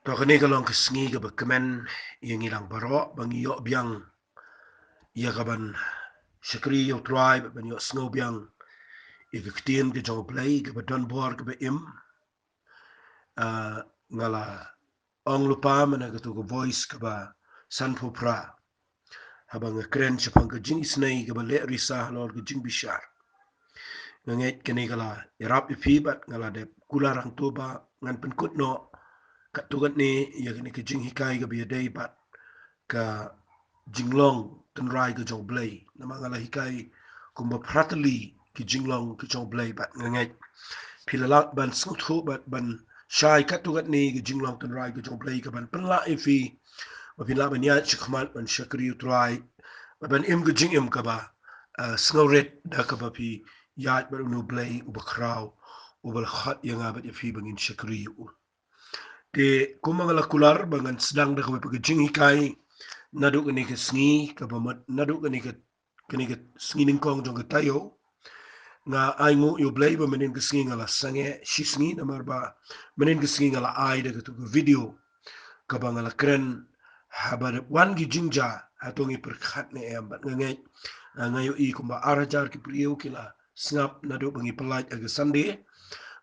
Tokani kalong kesengi ke bekemen yang ilang barok bangi yok biang ia kaban syakri yo tribe ban yok snow biang ia ke ketien ke jong play ke badon bor ke be im ngala ong lupa mana ke tu ke voice ke ba san pra habang keren sepang ke jing isnai ke ba le risah lor ke jing bishar nganget kene kala irap ipi bat ngala de kularang tu ba ngan penkut no kat tugat ni ia kene ke jing hikai ke bi dei bat ka jinglong ten rai ke jong blay nama ngala hikai kumba pratali ki jinglong ki jong blay bat ngangai pilalak ban suthu bat ban shai katugat ni ki jinglong ten rai ki jong blay ka ban penla ifi ba pila ban ya chikmat ban shakri utrai ban im ki jing im ka ba snowret da ka ba pi ya ba nu blay u ba kraw u ba khat yang ba ifi bangin shakri u te kumangala kular bangan sedang da ka ba ki jing hikai naduk ni ke sngi ka bamat naduk ni ke sngi ning kong jong ke tayo nga ai ngu yo blay ba menin ke sngi ngala sange shi sngi namar ba menin ke sngi ngala ai de ke video ka ba ngala kren habar wan gi jingja hatongi perkhat ne em bat ngai ngayo i kumba arajar ki priyo kila snap naduk bangi pelaj aga sunday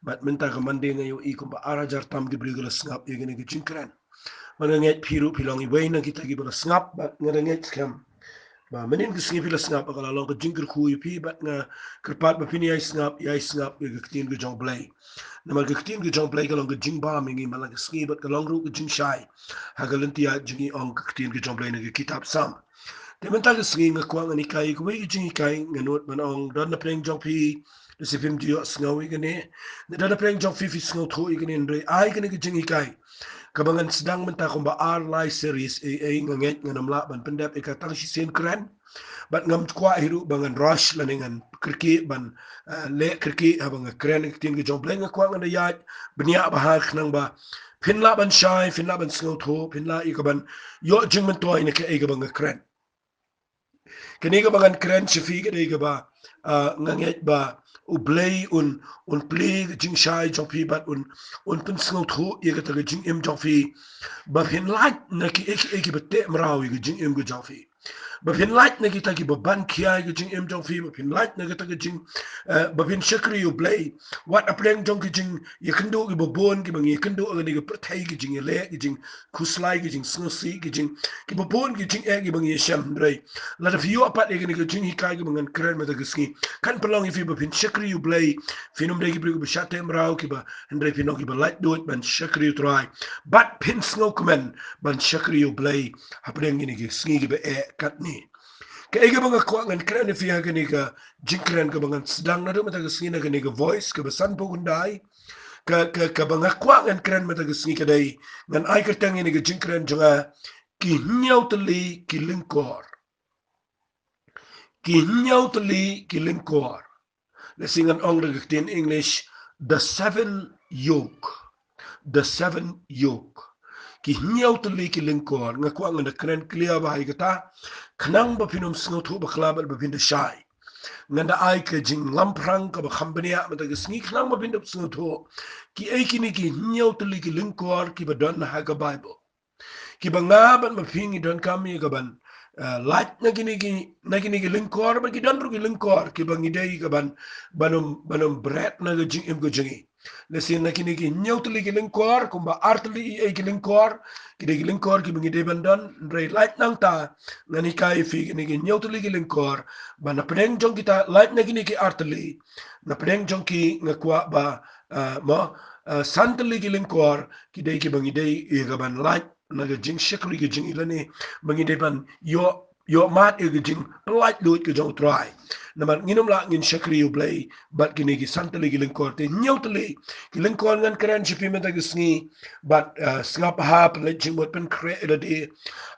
bat menta ka mande ngayo i kumba arajar tam ki priyo kila snap ye gene ke jingkren mananget piru pilongi way na kita gi bala snap bat ngaranget skam ba menin ki sngi pila snap akala long ka jingkir khu pi bat nga kerpat ba pini ai snap ye ga ktin gi jong play na mal ga ktin gi jong play ka long ka jing ba mingi malang ka sngi bat ka long ru ka jing shai ha ga lentia jingi ong ka ktin gi jong play na ga kitab sam te menta ka sngi nga kwang ani kai ko way jingi kai nga not man ong don na preng jong pi de sipim dio sngawi gane na don na preng jong fi sngaw tho i gane ndre ai gane ka jingi kai kabangan sedang mentah kumba R series nganget nganamla ban pendap ikatang si sen keren bat ngam kwa hiru bangan rush laningan kriki ban le kriki habang keren tin ge jompleng kwa ngana ya benia bahar khnang ba pinla ban shai pinla ban snow tho pinla ikaban yo jingman toy ne ke ikabang keren kini kabangan keren chifi ge de ba nganget ba u play un play jing shai jong pi bat un pun snow tho ye ga ta jing im jong fi ba phin light na ki ek bete mraw ye jing im go jong fi ba phin light na ki ta ki ba ban kia ye jing im jong fi ba phin light na ki ta ki jing ba phin shakri u play what a play jong ki jing ye kendo ki ba bon ki bang ye kendo ga ni ga prthai ki jing ye le ki jing khuslai ki jing snow si ki jing ki ba bon ki jing e ki bang ye sham drai la da fiyo apat ye ni ga jing hi kai ki bang kren ma da gisni kan pelong if ba phin shakri u play finum de ki bri ba shate mraw ki ba ndre finong ki ba light do it ban shakri u try but pin snow komen ban shakri u play hapren ni ki sngi ki ba e kat ni ka ega banga ko ngan kren fi ha ni ka jinkren ka bangan sedang na do mata ka sngi na ka ni ka voice ka ba san po gundai ka banga ko ngan kren mata ka sngi ka dai ngan ai ka tang ni ka jinkren jonga ki nyau tli ki linkor ki nyau tli ki linkor le singan ong de in English the seven yoke the seven yoke ki nyau tli ki linkor nga ko ngan kren clear ba hai kata khnang ba pinum sngo thu ba khlab ba pin de shai nganda ai ka jing lamprang ka ba khambania ma da sngi khnang ba pin de sngo thu ki ai ki ni ki nyau tli ki linkor ki ba don ha ga bible ki ba nga ban ma pingi don kam mi ka ban light na gini ki linkor ba ki don ru ki linkor ki ba ngidei ka ban banum bread na ga jing im go jingi lesin na kini ki nyautli ki linkor kumba artli e ki linkor ki de ki linkor ki bangi de bandon re light nang ta ngani kai fi ni ki nyautli ki linkor ba na pedeng jong kita light na gini ki artli na pedeng jong ki ngakwa ba mo santli ki linkor ki de ki bangi de e ga ban light na ga jing shikri ki jing ilani bangi de ban yo mat e ga jing light lut ki jong try naman nginom la ngin shakri u play bat kini ki santali ki lingkor te nyautali ki lingkor ngan kran chipi meta ki sngi bat snap hap le jing bot pen kre eda de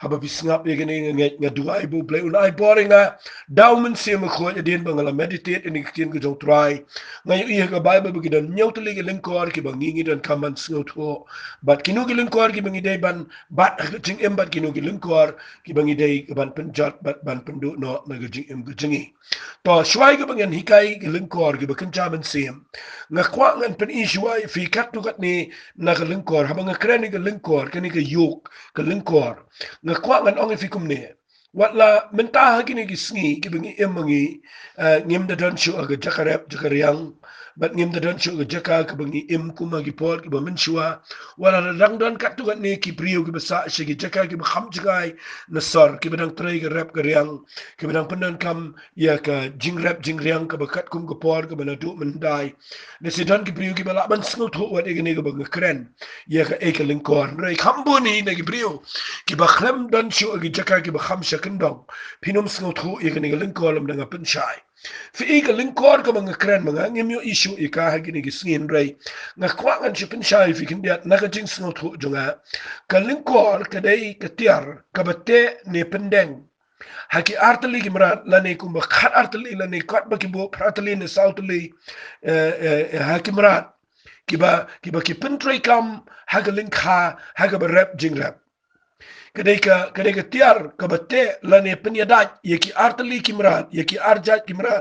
haba bi snap ye gini nga duai bu play un ai boring na daumen se me kho edin bangala meditate ini kin ko jong try ngai i ka bible bu ki don nyautali ki lingkor ki bangi ngi don kaman sngot ho bat kinu ki lingkor ki bangi de ban bat jing em bat kinu ki lingkor ki bangi de ban pen jot bat ban pen du no na jing em jingi to shwai ga bangan hikai ga lingkor ga bakan jaman sim nga kwa ngan pen i shwai fi kat tu kat ni na ga lingkor habang nga kreni ga lingkor kani ga yok ga lingkor nga kwa ngan ong fi kum ne watla menta ha kini gi sngi ki bangi emangi ngim da dan shu aga jakarep jakariang bat ngim da dan shu aga jaka ka bangi em kuma gi por ki ba min shwa wala rang dan kat tu kat ni ki priu ki basa shi gi jaka ki ba kham jakai na sor ki badang trai ga rep ga riang ki badang pendan kam ya ka jing rep jing riang ka bakat kum ga por ka bana du men dai ne si dan ki priu ki bala ban sngu tho wat e ni ga bang kren ya ka e ka lingkor rai khambu ni ne gi priu ki ba khlem dan shu agi jaka ki ba kham shakendong pinum sngu tho e ka ni ga lingkor lam danga pen shai fi e ka lingkor ka bang kren manga ngem yo issue e ka ha gi ni gi sngin rai nga kwa ngan shi pen shai fi kin dia na ka jing sngu tho jonga ka lingkor ka dai ka tiar ka bate ne pendeng haki artali ki mara lane kumba khat artali lane kat ba ki bo pratali ne sautali haki mara kiba ki pentrai kam haga linkha haga ba rap jing rap kadai ka tiar ka bate lane penyada ye ki artali ki mara ye ki arjat ki mara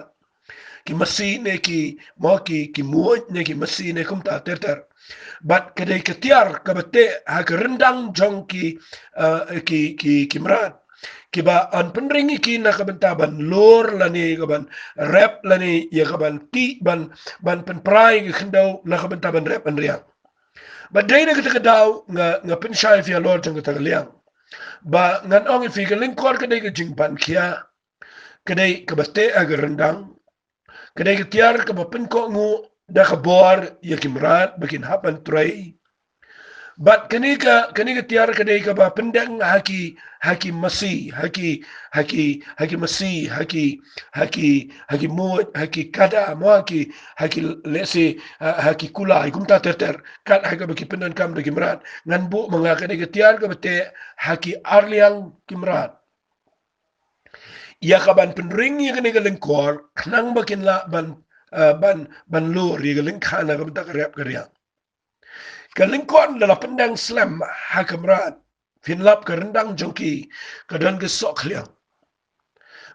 ki masi ne ki mo ki muoj ne ki masi ne kumta ter but kadai ka tiar ka bate haga rendang jong ki mara kiba an penringi ki na kabentaban lor lani kaban rap lani ya kaban ti ban pen prai ki kendau na kabentaban rap an riang ba dai na kita daw nga pen shai fi lor jang kita liang ba ngan ong fi ka lingkor ka dai ka jingpan kia ka dai ka baste agar rendang ka dai ka tiar ka ba pen ko ngu da ka bor ya kimrat bakin hapan tray but kanika tiar kadai ka ba pendang haki masi haki masi haki mo haki kada mo haki lese haki kula ikum ta ter kat haka baki pendan kam bagi merat ngan bu manga kadai tiar ka bate haki arliang kimrat ya kaban penring ya kanika lengkor nang bakin la ban lur ya lengkana ka bata karep karya kalingkon la pendang slam hakamrat finlap ka rendang jongki kadan ke sok liang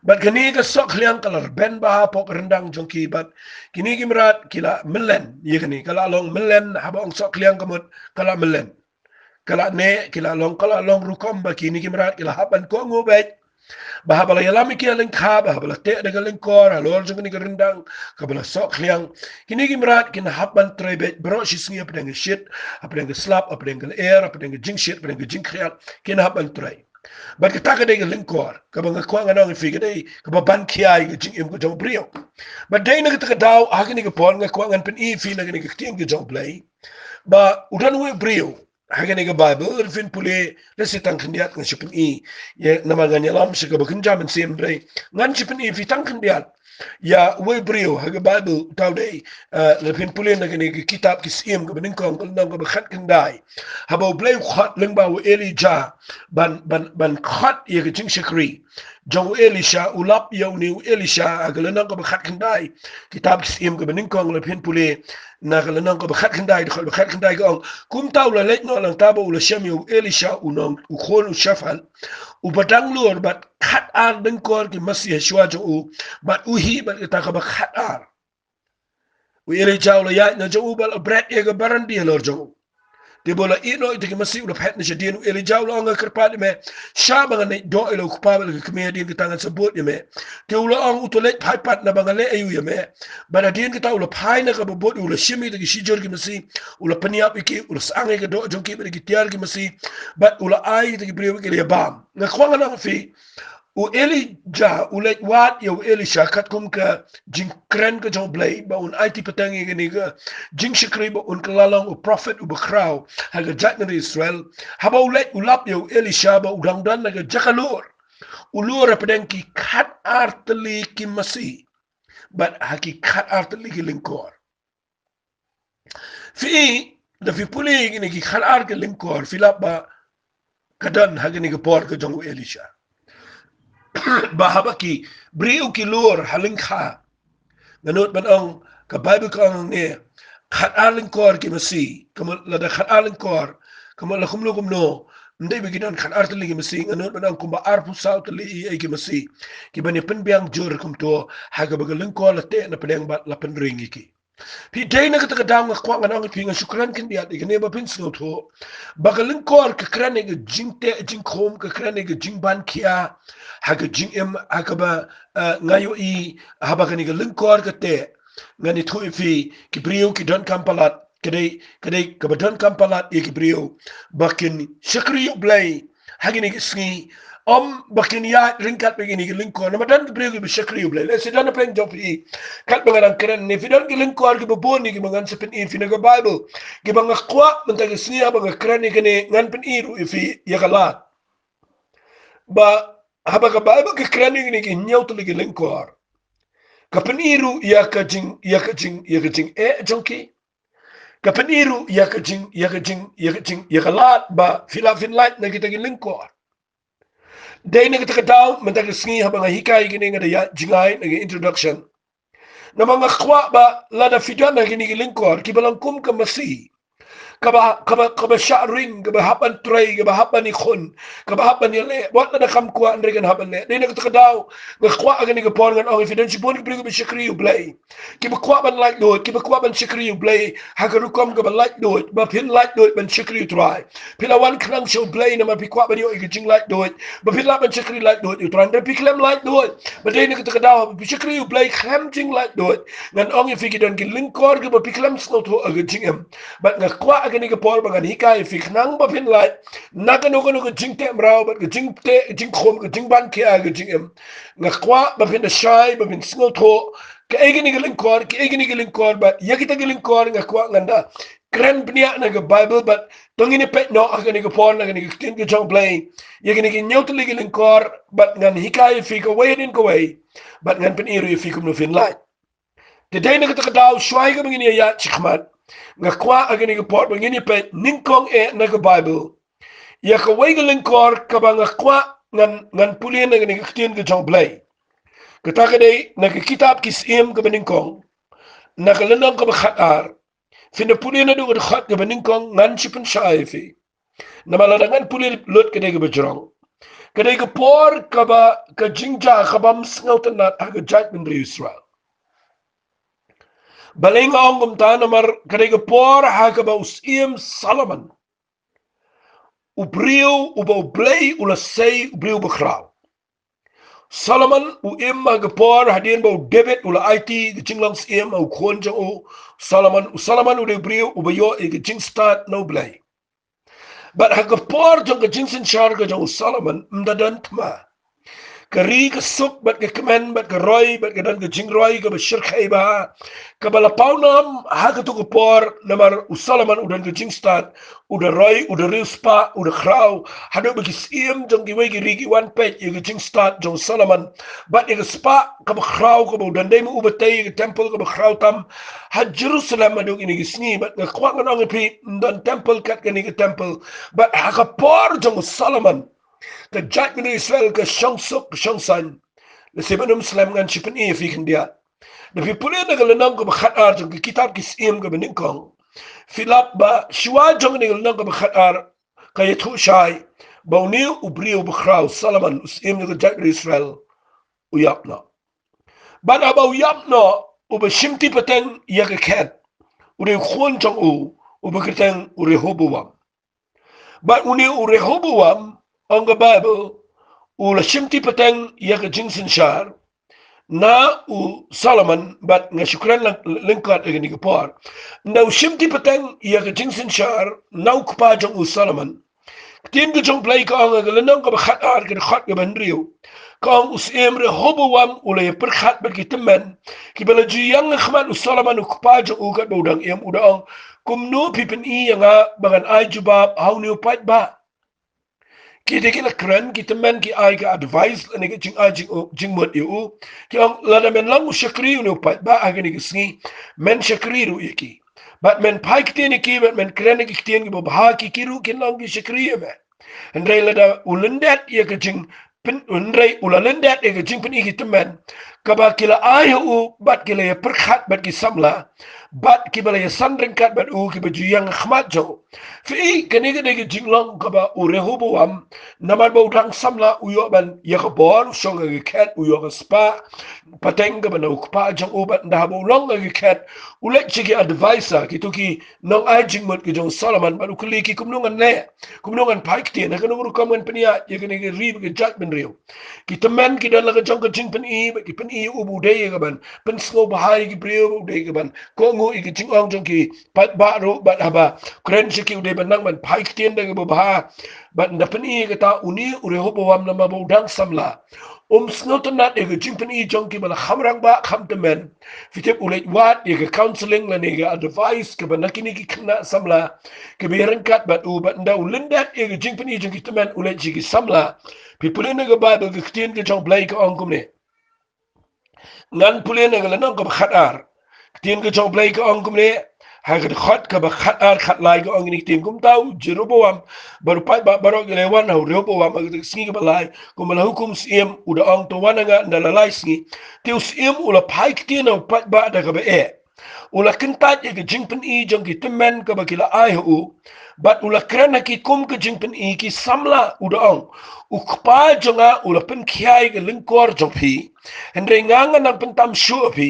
bat kini ke sok liang kalar ben ba pok rendang jongki bat kini kimrat kila melen ye kini kala long melen habong sok liang kamut kala melen kala ne kila long rukom ba kini kimrat kila haban ko ngobet bahabala yalami ki aling kha bahabala te daga lingkor alor jong ni gerendang kabala sok liang kini gimrat kin haban trebe bro shisngi apdeng shit apdeng slap apdeng air apdeng jing shit apdeng jing khial kin haban trai bat ka taka daga lingkor kabanga kwa ngana fi gade kababan kiai jing im ko jong brio bat dai na ka daw agni ka pon nga kwa ngan pen e fi na gni ka tiang jong play ba udan we brio hagani ga bible fin pule le sitang khndiat ng shipin e ye namagan yalam shi ga bakin jaman sim bre ngan shipin e fi tang khndiat ya we brio haga bible taw dai le fin pule na gani kitab ki sim ga banin kong nang ga khat khandai habo blay khat leng ba we elija ban khat ye ga jing shikri jong elisha ulap yaw ni elisha agala nang ga khat khandai kitab ki sim ga banin kong le fin pule na kala nang ko bakhat khandai ko bakhat khandai ko kum taw la lek no lang tabo ula shami u elisha u nong u khol u shafal u batang lor bat khat ar den kor ki masih shwa jo u bat u hi bat ta ka bakhat ar u elisha ula ya na jo u bal bread e ga barandi lor jo de bola ino ite ki masi ula phet na shadin u eli jawla nga kerpat me shaba nga do ilo kupaba ka kemia din kita ngan sebut ya me te ula ang utolet pai pat na bangale ayu ya me bana din kita ula pai na ka bobot ula shimi ki shijor ki masi ula paniap iki ula sange ka do jongki ba ki tiar ki masi bat ula ai ki briyo ki ya bam nga kwanga na fi u Elija ulet wat yo Elisha kat kum ka jing kren ka jong blay ba un IT patangi gani ka jing shikri ba un kalalong u prophet u bakraw haga jatna Israel haba ulet ulap yo Elisha ba udang dan naga jakalur ulur padang ki kat artli ki masi but haki kat artli ki lingkor fi da fi puli gini ki kat art ki lingkor filap ba kadan haga ni ka por ka jong Elisha bahaba ki briu ki lur halingkha ganot ban ang ka bible ka ang ne khat alin kor ki masi kamal la da khat alin kor kamal la kumlo kumno ndai beginan kan artli gi masi nganut banang kumba arpu sau tali ai gi masi ki bani penbiang jor kum to haga bagaleng ko la te na pedang bat la penring iki pi dai na kata daw nga kwa nganang pi nga syukran kin biat iki ne ba pin sno to bagaleng ko ka krane ga jingte jingkhom ka krane ga jingban kia haga jingem haga ba ngayo i haba kan ga lengkor ka te ngani thui fi ki brio ki don kampalat kadai kabadon kampalat iki brio bakin syakriyo blay hagini sngi bakin ya ringkat begini ki lingkor namadan ki brio ki syakriyo blay le sedan peng jopi kat bangarang keren ne fidan ki lingkor ki baboni ki mangan sepen i finaga bible ki bangakwa mentagi sngi abang keren ni kene ngan pen iru ifi yakalat ba haba ka bible ki keren ni ki nyautu ki lingkor kapen iru yakajing jonki kapeniru yakalat ba filafin light na kita gilingkor day na kita kataw mentag sngi habang hikay gini nga ya jingay na introduction na mga kwa ba lada fidan na gini gilingkor kibalangkum ka masi kaba sharing kaba haban tray kaba haban ikon kaba haban yale wat na kam kwa andre kan haban le day na kita kataw nga kwa gini ka por ngan ang evidence bon ki bring shakri blay kiba kwa ban like do kiba kwa ban shakri blay hagarukom kaba like do ba pin like do ban shakri try pila wan klang show blay na ma pi kwa ban yo iging like do ba pila ban shakri like do you try and pi klem like do ba day na kita kataw pi shakri blay klem jing like do ngan ang ifiki don ki lingkor kaba pi klem sno to aging em but nga kwa agani ka por bangan hikay fik nang ba pin light nagano ko jingte mraw but jingte jingkhom jingban kia jingem nga kwa ba pin da shy ba pin sno to ka egini gilingkor but yakita gilingkor nga kwa nganda kren pnia na ga bible but tongini pet no agani ga por na gani tin ga jong play yakini gi nyotli gilingkor but ngan hikay fik away din ko way but ngan pin iru fik no fin light the day na ka daw shwai ga ngini ya chikmat nga kwa agani ga por ngini pet ninkong na ga bible ya ka way gilingkor ka ba nga kwa ngan pulien na gani tin ga jong play Ketaka day nagkikitab kisim ka beningkong nakalanang ka bakhatar finapuli na doon khat ka beningkong ngan sipan shaifi na malarangan puli lot ka day ka bajrong ka day ka por ka ba ka jingja ka bam snautan nat haga judgment ri Israel baling ang kumta namar ka day ka por haga ba usim Solomon ubriw uba ublay ulasay ubriw bakraw Solomon u imma gepor hadin ba David ula IT ginglang sim u khonjang u Solomon u de brio u bayo e ging start no blay but ha gepor jong gingsin shar ga jong Solomon mdadan tma kari ka sup bat ka kemen bat ka roy bat ka dan ka jing roy ka bashir khaiba ka bala paunam ha ka tu gepor namar u Solomon u dan ka jing start u de roy u de rispa u de kraw hado ba kisim jong ki wei ki rigi one page e ka jing start jong Solomon but e ka spa ka ba kraw ka ba dan dai mu u batay ka temple ka ba kraw tam ha Jerusalem ado ini gisni but ka kwa ngang pi dan temple kat ka ni ka temple but ha ka por jong Solomon ka judgment Israel ka syangsuk syangsan na sibanum slam ngan sipan e fikin dia na pipuli na galanang ka bakhatar jong kitab kisim ka beningkong Philip ba shiwa jong ni galanang ka bakhatar kaya tu shay bauni ubriu bakraw Solomon usim ka judgment Israel uyapna ban aba uyapna ubashimti pateng yakaket uri khon jong u bakateng uri hobuwam ban uni uri hobuwam ang Bible ula shimti pateng yaka jingsin shar na u Solomon but nga shukran lingkot agani kapor na u shimti pateng yaka jingsin shar na u kapajang u Solomon tim ka jong play ka ang galanang ka bakhat ar ka khat ka banriyo ka ang usimre hobuwam ula yaperkhat bat kitemen kibala jiyang khman u Solomon u kapajang u kat baudang iyam udang kumnu pipin iya nga bangan ay jubab how ni upat ba kita kena keren kita men ki ai ka advice ni jing ai jing mot eu ki ang lada men lang syakri ni upat ba ag ni sngi men syakri ru iki but men pai ki ni ki men keren ki tien ki ba ki kiru kin lang ki syakri ba andai lada ulendat ya ka jing pin andai ulalendat ya ka jing pin iki temen kaba kila ayu bat kila ya perkhat bat ki samla bat ki bala ya sandringkat bat ki baju yang khmat jo fi kani kani ki jinglong kaba urehubuam namar ba udang samla uyo ban ya kabor songa ki kat uyo ka spa pateng ka ban ukpa jang ubat ndah ba ulong ki kat ulek chiki advisor ki tu ki nong ai jingmot ki jong Solomon bat ukli ki kumnungan ne kumnungan paik ti na kanu rukaman penia ya kani ki rib ki jat ben riu ki teman ki dan laga jong ka jing pen i ubu de ka ban pen sko bahai ki priu de ka ban ko ngu i ki jing ong jong ki pat ba ro bat haba kren chiki de ban nang ban paik ti de ka ba bat nda pen i ka ta uni ure ho bawam na ma bodang samla snotonat e ka jing pen i jong ki bala khamrang ba kham temen fitep ulek wat e ka counseling la ne ka advice ka ban nakini ki khna samla ke biaran kat bat u bat nda ulendat e ka jing pen i jong ki temen ulek chiki samla pipulin ga Bible ga ktin ga jong blai ka ongkum ne ngan pulin ga lanang ka khatar ktin ga jong blai ka ongkum ne ha ga khat ka ba khatar khat lai ga ongni ktin kum tau jerobowam baru pai ba barok ga lewan ha robowam ga singi ga balai kum la hukum siem uda ong to wananga ndalalai singi tiu siem ula pai ktin na pai ba da ga ba ula kentat ya ke jingpen i jong ki temen ka ba kila ai hu bat ula krana ki kum ke jingpen i ki samla uda ong ukpa jonga ula pen kiai ke lingkor jong pi endre nganga nang pentam shu pi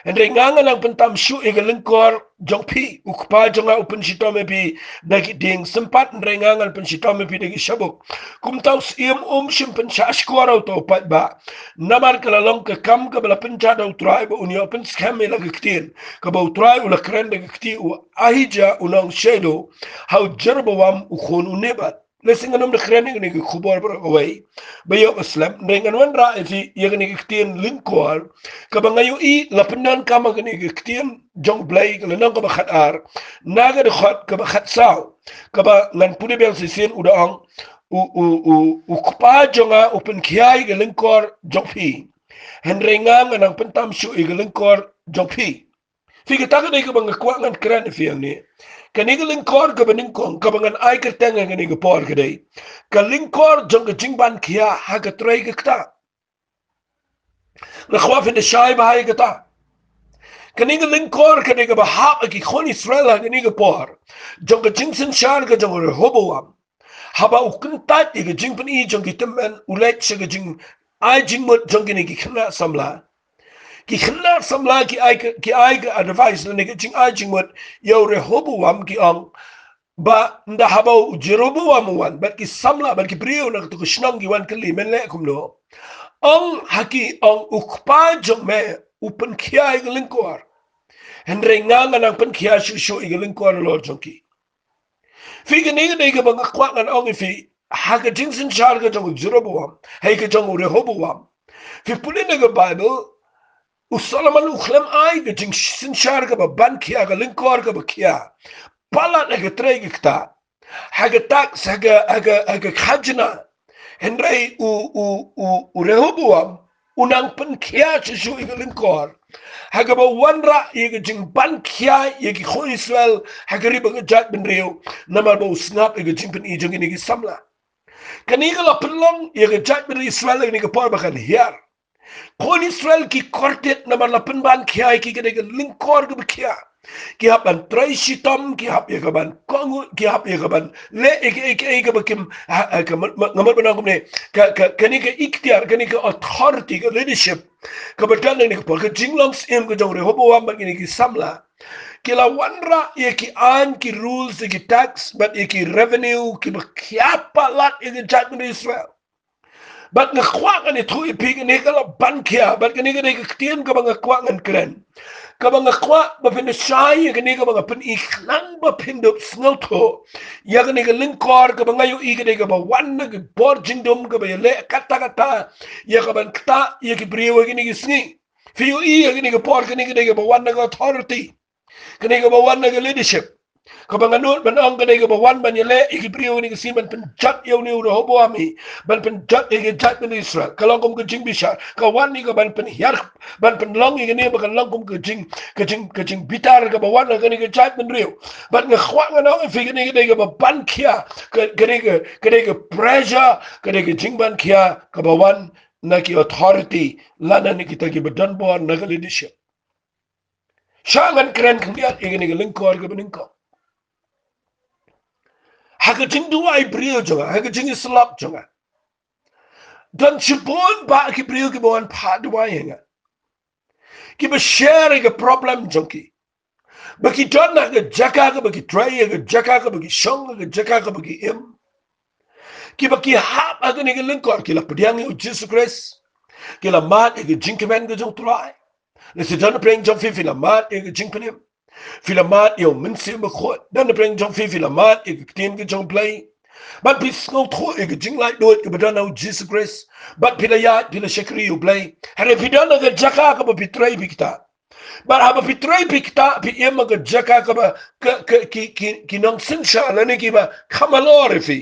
endre nganga nang pentam shu e ke lingkor jong pi ukpa jonga upen sitome pi dagi ding sempat endre nganga pen sitome pi dagi shabuk kum tau sim shim pen shashkor auto pat ba namar kala long ke kam ke bala pen jadau trai ba unio pen scam la giktin ka ba trai ula kren de gikti u ahija unang shedo how jerbawam u khon unebat lesing anam de kren ni ki khubor ber away bayo islam dengan wan ra fi yegni giktin linkor ka ba ngayu i lapenan kama gni giktin jong blai ka nang ka ba khatar naga de khat ka ba khat saw ka ba ngan puni bel sin udang u kpa jonga open kiai ke linkor jong pi henrenga nang pentam shu ke linkor jong pi fi ka ta ka de ka ba ngakwa ngan kren fi ni kaniga lingkor ka baningkong ka bangan ay kertenga kaniga por kadai ka lingkor jong ka jingban kia ha ka tray ka kta na khwaf in the shay ba hay ka ta kaniga lingkor kaniga ba ha ki khon Israel ha kaniga por jong ka jingsen shar ka jong Rehoboam haba ukuntat ka jingpan i jong ki temen ulet sa ka jing ay jingmot jong kaniga khna samla ki khna samla ki ai ka advice na ki jing ai jing mot yo Rehoboam ki ang ba nda haba Jeroboam wan ba ki samla ba ki priyo na to shnang ki wan kali men le kumno ang haki ang ukpa jong me upen kia i linkor henre nganga nang pen kia shu i linkor lo jong ki fi ga ne ga ba kwa ngan ang fi ha ka jing sin char ga jong Jeroboam hay ka jong Rehoboam fi pulin ga Bible Solomon ukhlem ai ke jing sin shar ka ba ban kia ka linkor ka ba kia pala na ka trei ka haga tak haga khajna henrei u Rehoboam unang pen kia chu i ka linkor haga ba wanra i ka jing ban kia i ki kho Israel haga ri ba ka jat ben reu namar ba usnap i ka jing pen i jong ni ki samla kani ka la penlong i ka jat ben Israel ni ka por ba kan hiar kon Israel ki kortet na malapan ban kia ki kene lingkor ke kia ki hapan trai shitom ki hap ye kaban kongu ki hap ye kaban le ek bakim ngamar banang kumne kani ke ikhtiar kani ke authority ke leadership ka batan ni ko ka jinglong sim ko jong Rehoboam ban ki samla kila wanra ye ki an ki rules ki tax but ye ki revenue ki kiapa lat ye jat Israel bat nga kwak ani thui pig ni kala ban kia bat kani kani ktien ka bang kwak ngan kren ka bang kwak ba pin shai kani ka bang pin ik nang ba pin dop snel to ya kani ka linkor ka bang ayu i kani ka ba wan na ka bor jingdom ka ba le kata ya ka ban kta ya ki priyo kani ki sngi fi yu i kani ka por kani ka ba wan na ka authority kani ka ba wan na ka leadership kabang anut ban ang kanay ka ba wan ban yale ikipriyo ni kasi ban penjat yaw ni Rehoboam ban penjat ikijat ni Israel kalong kum kajing bisha kawan ni ka ban penhyar ban penlong ikani ba kalong kum kajing bitar ka ba wan kanay ka jat ban riyo ban nga khwa nga nao ifi kanay ka ba ban kia kanay ka pressure kanay ka jing ban kia ka ba wan naki authority lana ni kita ki badan bo naga leadership shangan keren kembiat ingin ni lingkor ke beningko haga jing duai brio jonga haga jing slap jonga dan chibon ba ki brio ki bon pa duai nga ki ba share ke problem jonki bagi donna ke jaka ke bagi try ke jaka ke bagi shong ke jaka ke bagi im ki bagi hap aga ni lingkor ki la pediang u Jesus Christ ki la mat ke jing kemen ke jong try le se donna preng jong fi la mat ke jing penem filamat yo min se ma khot dan preng jong fi filamat e tin ke jong play but bis no tho e jing like do it ke badan au Jesus Christ but pilaya pila shakri you play hare fidan ga jaka ka ba pitrai bikta but ha ba pitrai bikta pi em ga jaka ka ba ki nong sin sha la ne ki ba kamalore fi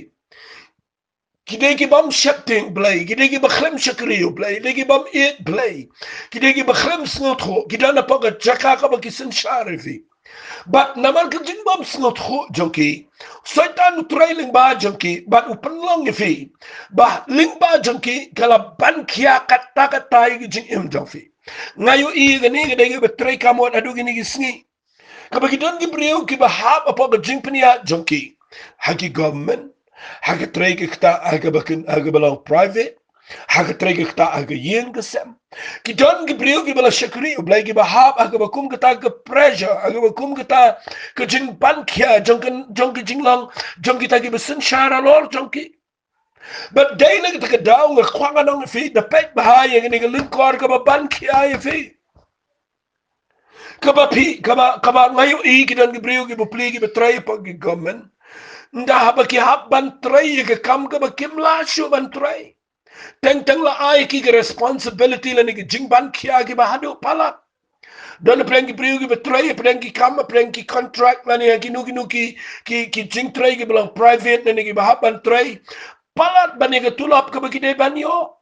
kidai ki bam shapting play kidai ki ba khlem shakri you play kidai ki bam it play kidai ki ba khlem snot kho kidana pa ga jaka ka ba ki sin sha fi but naman ka jing bam snot kho jonki soitan trailing ba jonki but upan long fi ba ling ba jonki kala ban kia kata kata ki jing im jonfi ngayo I gani ga dai ba trai kamot adu gini gi sngi ka ba ki don gi breu ki ba hab apa ga jing pnia jonki haki government haka trai ki kta aga bakin aga balang private haka trai ki kta aga yen gesem ki don ki breu ki bala shakri u blai ki bahab aga bakum kta ka pressure aga bakum kta ka jing ban kya jong ki jing lang jong ki ta ki besin shara lor jong ki but dai na ka daw nga kwanga nong fi da pet bahaya ni ga lingkor ka ba ban kya fi ka ba ngayo I ki don ki breu ki bu pli ki betray pa ki government nda haba ki hab ban tray ke kam ka ba kim la shu ban tray teng la ai ki responsibility la ni ki jing ban kia ki ba hadu pala dan preng ki priu ki betray preng ki kam preng ki contract la ni ki nu ki jing tray ki belang private la ni ki ba hab ban tray palat ban ni ki tulap ka ba ki de ban yo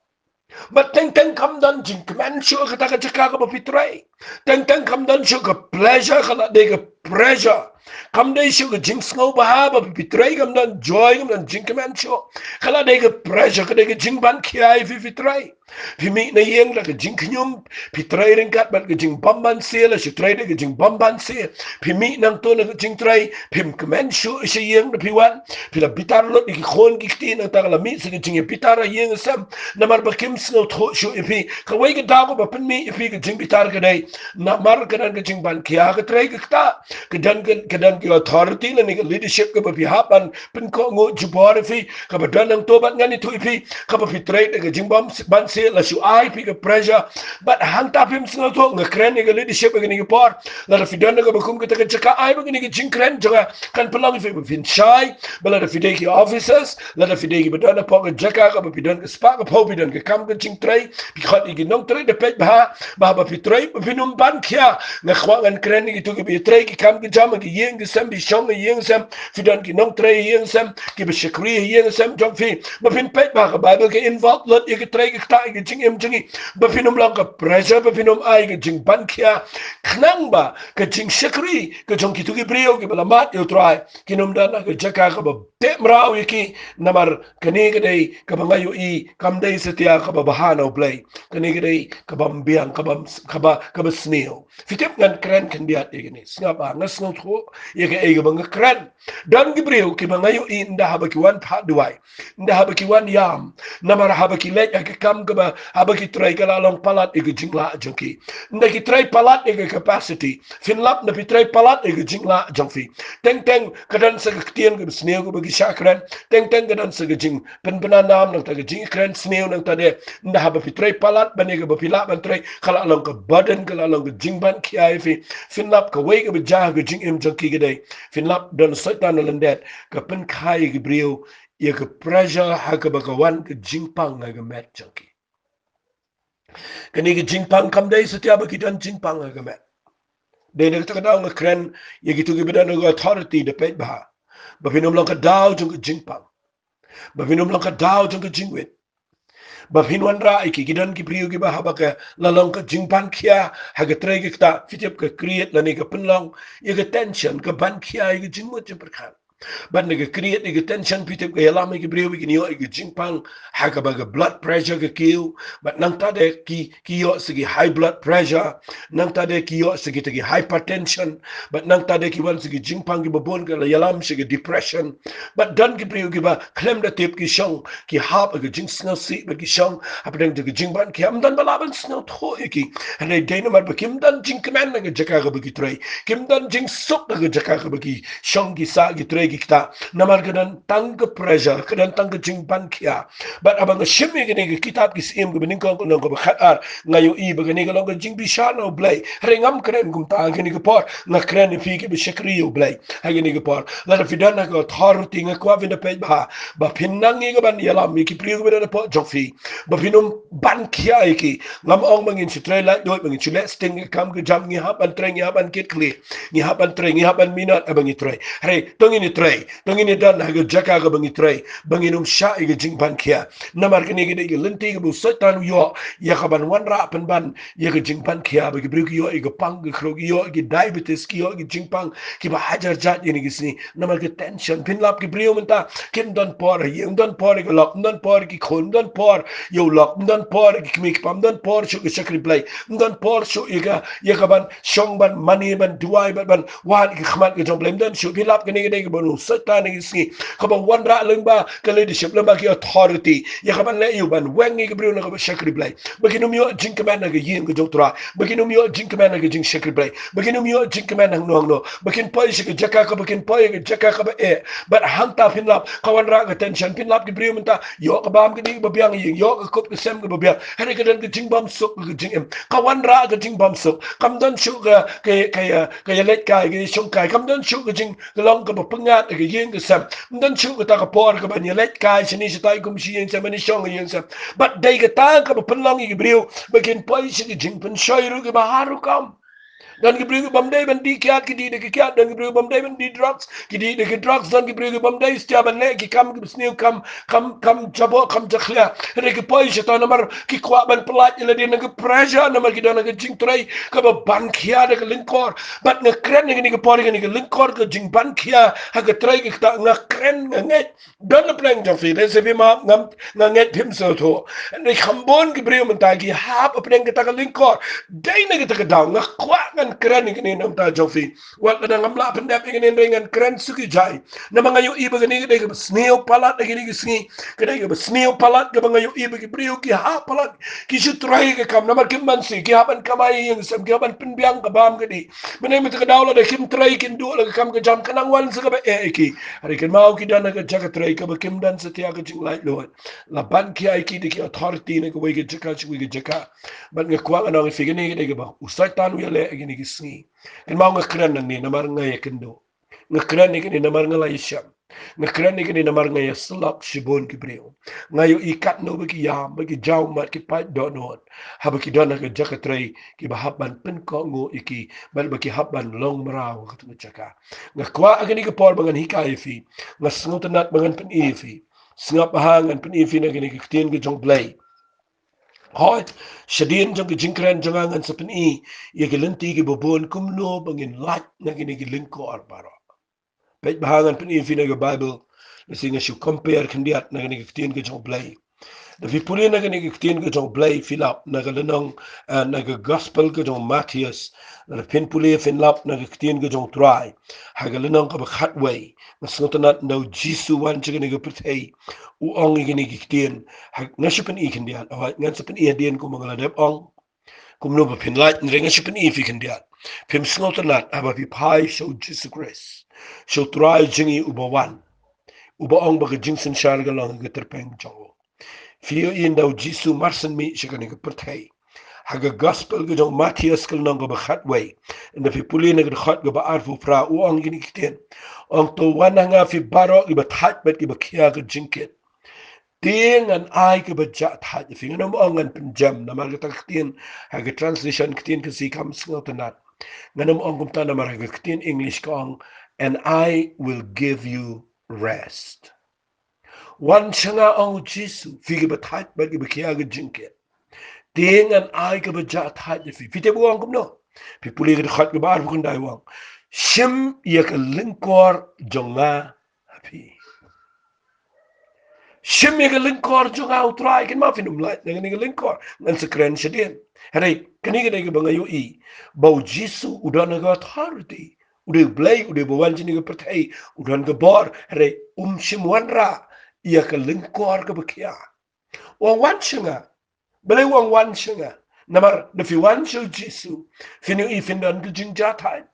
but teng kam dan jing kemen shu ka ta ka jaka ka ba pitray teng kam dan shu ka pleasure ka la de ka pressure kam dai shu jing sngo ba ha ba pitray kam dan joy kam dan jing kemen shu kala dai ka pressure ka dai ka jing ban kiai fi pitray fi mi na yeng la ka jing knyum pitray ring kat ban ka jing bamban se la shu tray dai ka jing bamban se fi mi nang to na ka jing tray phim kemen shu shi yeng na fi wan fi la bitar lot ki khon ki tin na ta la mi se ka jing bitar yeng sam na mar ba kim sno tho shu fi ka wai ka da ko ba pen mi fi ka jing bitar ka dai na mar ka dan ka jing ban kia ka tray ka ta ka dan ki authority la ni ka leadership ka ba fi ha ban pen ko ngo jubor fi ka ba dan nang to ban ngani thu fi ka ba fi tray ka jing bam ban se la shu ai fi ka pressure but hang ta phim sno tho nga kren ni ka leadership ka ni ka por la fi dan ka ba kum ka ta ka chaka ai ba ni ka jing kren jaga kan pelang fi ba fin shai ba la fi dei ki officers la fi dei ki ba dan pa ka jaka ka ba fi dan ka spa ka po fi dan ka kam ka jing tray bi khat ni ki nong tray de pet ba fi tray ba fi num ban kia nga khwa ngan kren ni ki tu ki bi tray ki kam ki jam ki yeng ki sam bi shong ki yeng sam fi dan ki nong tray yeng sam ki ba shakri yeng sam jong fi ba fin pet ba ka bible ki involved lot ki tray ki ta ki jing em jingi ba fi num lang ka pressure ba fi num ai ki jing ban kia khnang ba ka jing shakri ka jong ki tu ki brio ki ba mat yo try ki num dan ka jaka ka ba te mrao ki namar kani ka dei ka ba ngayo I kam dei setia ka ba bahano play kani ka dei ka ba biang ka ba sneo fitep ngan kren kan biat igini snga ba ngas ngo tho ye ka e ba ngakren dan ki brio ki ba ngayo I nda ha ba ki wan pha duai nda ha ba ki wan yam namar ha ba ki le ka kam ka ba ha ba ki try ka long palat e jingla jonki nda ki try palat e capacity finlap na pi try palat e jingla jonfi teng kadan sa ktien ka sneo ka ba ki shakren teng kadan sa jing pen nam nang ta jing kren sneo nang ta de nda ha ba pi try palat ba ne ka ba pila ban try kala long ka badan kala long ka jing ban ki ai fi finlap ka wei ka ba ja ka jing em jonki ka dei finlap dan satan landet ka pen khai ka brio ye ka pressure ha ka ba ka wan ka jing pang ga met jonki kani ki jingpang kam dai setia ba kidan jingpang ga me dai nak ta daw nga kren ye gitu ki bidan ga authority de pet ba ba finom lang ka daw jong jingpang ba finom lang ka daw jong jingwet ba finwan ra ki kidan ki priyo ki ba ha ba ka lalong ka jingpan kia ha ga tre ki ta fitep ka create la ni ka penlong ye ka tension ka ban kia ye jingmut je perkhan But nega create nega tension pitip ke yalam ke brio ke niyo ke jingpang haka baga blood pressure ke kiu but nang tade ki yo sigi high blood pressure nang tade ki yo sigi tegi hypertension but nang tade ki wan sigi jingpang ki babon ke yalam sigi depression but dan ke brio ke ba klem da tip ki shong ki hap ke jing snow si ba ki shong apeng de jingban ki am dan balaban snow tho ki and they mar ba kim dan jing kemen nega jaka ke ba ki tray kim dan jing sok nega jaka ke ba ki shong ki sa ki tray kita namar kedan tangke pressure kedan tangke jingpan kia but abang shimi gini kitab ki sim gini ko nang ko khatar ngayo I bagani ko long jing bishan no blay ringam kren gum ta gini ko por na kren fi ki bishakri yo blay ha gini ko por la fidan na ko authority nga ko vinda pe ba pinnang ngi ban yalam mi ki priyo ko na po jofi ba pinum ban kia ki ngam ong mangin sitre la do mangin chule sting kam ke jam ngi haban treng ngi haban kit clear ngi haban treng ngi haban minat abang itre hey tongini tre tongini dan ha jaka ga bang itre banginum sha i jing ban kia namar kini gede ge lenti ge bu setan yo ya kaban wan ra pen ban ya ge jing ban kia ba ge bru yo ge pang ge kro yo ge diabetes ki yo ge jing pang ki ba hajar jat ni ge sini namar ge tension pin lap ge bru menta kim don por yem don por ge lop don por ki khon don por yo lop don por ki kmik pam don por shu ge sakri play don por shu ya kaban shong ban mani ban duai ban wan ge khmat ge jom blem don shu pin lap ge ni ge bonu setan ni sini kaban wan ra leng ba ke leadership leng ba ki authority ya kaban le yu ban weng ni ge bru na ge sakri play baginum yo jing kaman na ge yin ge jotra baginum yo jing kaman na ge jing sakri play baginum yo jing kaman nang no no bagin poi shi ge jaka ka bagin poi ge jaka ka ba e but hanta pin lap kawan ra ge tension pin lap ge bru menta yo ka bam ge ni ba biang yin yo ka kop ge sem ge ba biang hare ge den ge jing bam suk ge jing em kawan ra ge jing bam suk kam dan shu ke let kai ge shong kai kam dan shu ge jing ge long ge ba pengat ge yin ge sem dan shu ge ta ka por ge ban ye let kai sini shi tai kum shi yin sem ni shong ge yin sem but dai ge ta ka ba penlang ge bru bagin poi shi ge jing pen shoy ru ge ba haru kam dan gibrigo bamday ban di kiat ki di de kiat dan gibrigo bamday ban di drugs ki di de drugs dan gibrigo bamday stia ban le ki kam ki snew kam jabo kam jakhla re ki poi shaitan mar ki kwa ban plat ile de nge pressure na mar ki dan nge jing trai ka ba ban kia de linkor bat nge kren nge ni pori nge linkor ke jing ban kia ha ke trai ki ta nge kren nge dan na plan jang fi de se bi ma ngam nge tim so to ne khambon gibrigo man ta ki hap apren ke ta linkor dai nge ta down nge kwa keren ini nam ta jofi wal na ngam la pendap ini dengan keren suki jai na mga yu iba gani de sneo palat de gani sngi kada ga sneo palat ga mga yu iba ki brio ki ha palat ki su trai ga kam na mar kim man si ki haban kamai yang sam ki haban pinbiang ka bam gadi menai mit ka dawla de kim trai kin du la kam ga jam kanang wal sa ga e ki hari kin mau ki dan ga jaga trai ka ba kim dan sa tiya ga jing lai lo la ban ki ai ki de ki authority ne ko we ga jaka chi we ga jaka ban ga kwa na ga fi gani ga ba usai tan wi le gani gisni kan mau ngekran ni namar ngaya kendo ngekran ni kini namar ngalai syam ngekran ni kini namar ngaya selap shibon ki breo ngayo ikat no bagi yam bagi jaw mat ki pat donon ha bagi dona ke jakatrai ki bahaban pen ko ngo iki bal bagi haban long maraw katu chaka ngakwa agani ke por bangan hikai fi ngasngutanat bangan pen ifi singap bahangan pen ifi na gini ki tien ke jong play Hoy, shadin jang jingkran jangangan sapni ye gelenti ge bobon kumno bangin lat na gini ge linkor baro. Pet bahangan pni fina ge Bible singa shu compare kandiat na gini ge tien ge jong blay. Da vi puli na gini ge tien ge jong blay filap na ge lenong na ge gospel ge jong Matthias na pin puli fin lap na ge tien ge jong try. Ha ge lenong ka khatway. Masngotanat no jisu wan gini ge prtei uong gini ge tien ngasupen ikan dia ngasupen ia dia ko mangaladep ong kumno ba pinlat ring ngasupen i fi kan dia pim snotanat aba pi pai show Jesus Christ show try jingi ubawan uba ong ba jingsen shar ga long ga terpeng jongo fio in daw jisu marsen mi shikani ga pertai haga gospel ga jong Matthias kal nang ba khatway and fi pulina ga khat ga ba arfu pra uong gini kiten ong to wana nga fi baro iba that bet iba kia ga jinket Ting an ai ke baca tak fi ngam angan pinjam na mar ta ktin ha ke translation ktin ke si kam sngot nat ngam ongum ta na mar ke ktin English kong and I will give you rest wan changa ong jisu fi ke batat ba ke kia ke jinke ting an ai ke baca tak fi te buang kum no fi puli ke khat ke bar bu kan dai wang shim ye ke linkor jonga pi shimmy ga lingkor jonga utrai kin ma finum lai nang ni lingkor ngan sekren sedien hare kani ga ga bangayo I bau jisu udan ga authority udah blay udah bawan jini ga pertai udan ga bor hare shimwanra ia ka lingkor ga bekia wan shinga blay wan shinga namar de fi wan shil jisu finu I findan ga jinjatai